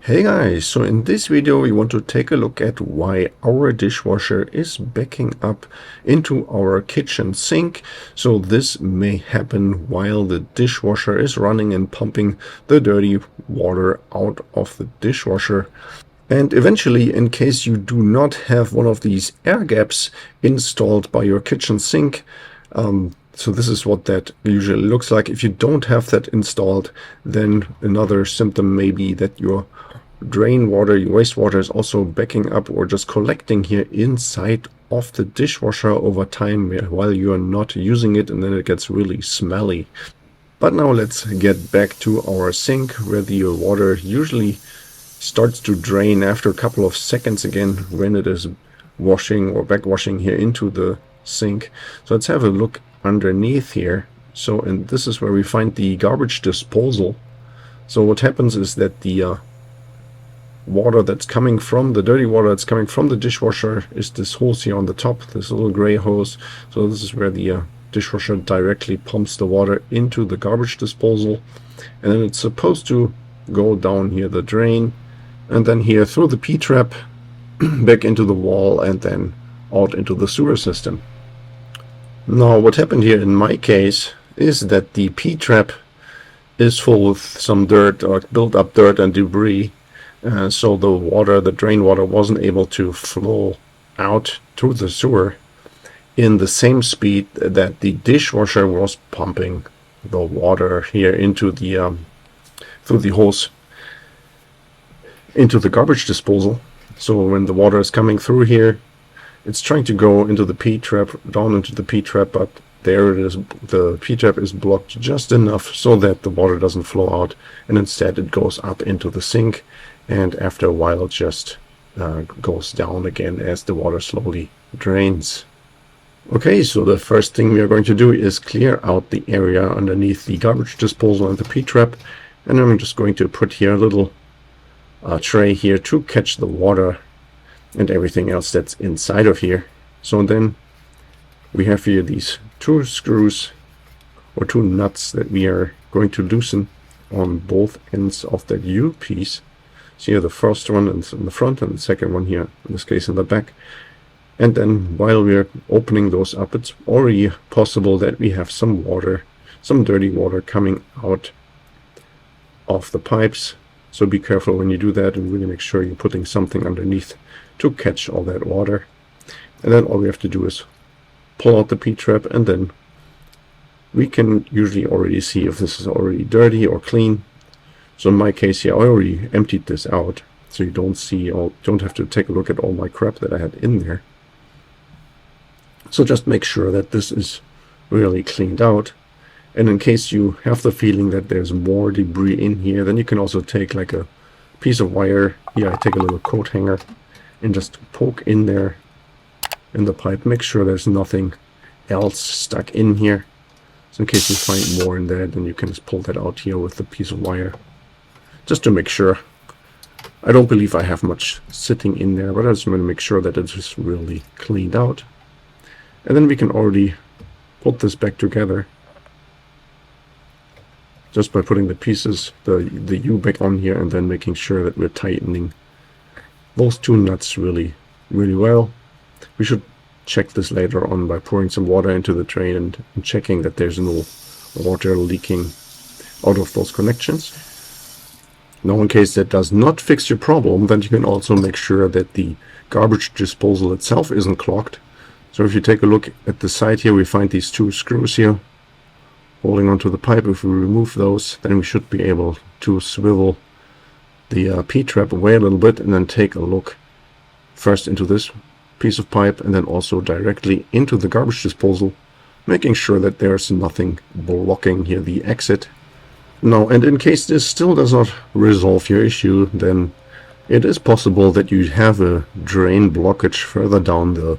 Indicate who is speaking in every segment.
Speaker 1: Hey guys, so in this video we want to take a look at why our dishwasher is backing up into our kitchen sink. So this may happen while the dishwasher is running and pumping the dirty water out of the dishwasher. And eventually, in case you do not have one of these air gaps installed by your kitchen sink, so this is what that usually looks like. If you don't have that installed, then another symptom may be that your drain water, your wastewater is also backing up or just collecting here inside of the dishwasher over time while you are not using it, and then it gets really smelly. But now let's get back to our sink, where the water usually starts to drain after a couple of seconds again when it is washing or backwashing here into the sink. So let's have a look underneath here. So, and this is where we find the garbage disposal. So what happens is that the water that's coming from the dirty water that's coming from the dishwasher is this hose here on the top, this little gray hose. So this is where the dishwasher directly pumps the water into the garbage disposal, and then it's supposed to go down here the drain, and then here through the P-trap back into the wall, and then out into the sewer system. Now what happened here in my case is that the P-trap is full with some dirt or built up dirt and debris. So the drain water wasn't able to flow out to the sewer in the same speed that the dishwasher was pumping the water here into the through the hose into the garbage disposal. So when the water is coming through here, it's trying to go into the P-trap, down into the P-trap, but there it is. The P-trap is blocked just enough so that the water doesn't flow out, and instead it goes up into the sink. And after a while it just goes down again as the water slowly drains. Okay, so the first thing we are going to do is clear out the area underneath the garbage disposal and the P-trap, and I'm just going to put here a little tray here to catch the water and everything else that's inside of here. So then we have here these two screws or two nuts that we are going to loosen on both ends of that U piece. So here the first one is in the front and the second one here, in this case in the back. And then while we are opening those up, it's already possible that we have some water, some dirty water coming out of the pipes. So be careful when you do that, and really make sure you're putting something underneath to catch all that water. And then all we have to do is pull out the P-trap, and then we can usually already see if this is already dirty or clean. So in my case here, I already emptied this out, so you don't have to take a look at all my crap that I had in there. So just make sure that this is really cleaned out. And in case you have the feeling that there's more debris in here, then you can also take like a piece of wire. Here I take a little coat hanger and just poke in there in the pipe. Make sure there's nothing else stuck in here. So in case you find more in there, then you can just pull that out here with the piece of wire. Just to make sure. I don't believe I have much sitting in there, but I just want to make sure that it is really cleaned out. And then we can already put this back together just by putting the pieces, the U back on here, and then making sure that we're tightening those two nuts really well. We should check this later on by pouring some water into the drain and checking that there's no water leaking out of those connections. Now, in case that does not fix your problem, then you can also make sure that the garbage disposal itself isn't clogged. So if you take a look at the side here, we find these two screws here holding onto the pipe. If we remove those, then we should be able to swivel the P-trap away a little bit, and then take a look first into this piece of pipe and then also directly into the garbage disposal, making sure that there's nothing blocking here the exit. Now, and in case this still does not resolve your issue, then it is possible that you have a drain blockage further down the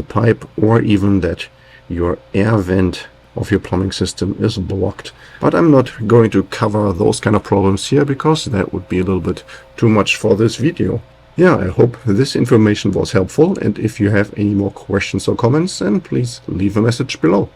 Speaker 1: pipe, or even that your air vent of your plumbing system is blocked. But I'm not going to cover those kind of problems here, because that would be a little bit too much for this video. Yeah, I hope this information was helpful, and if you have any more questions or comments, then please leave a message below.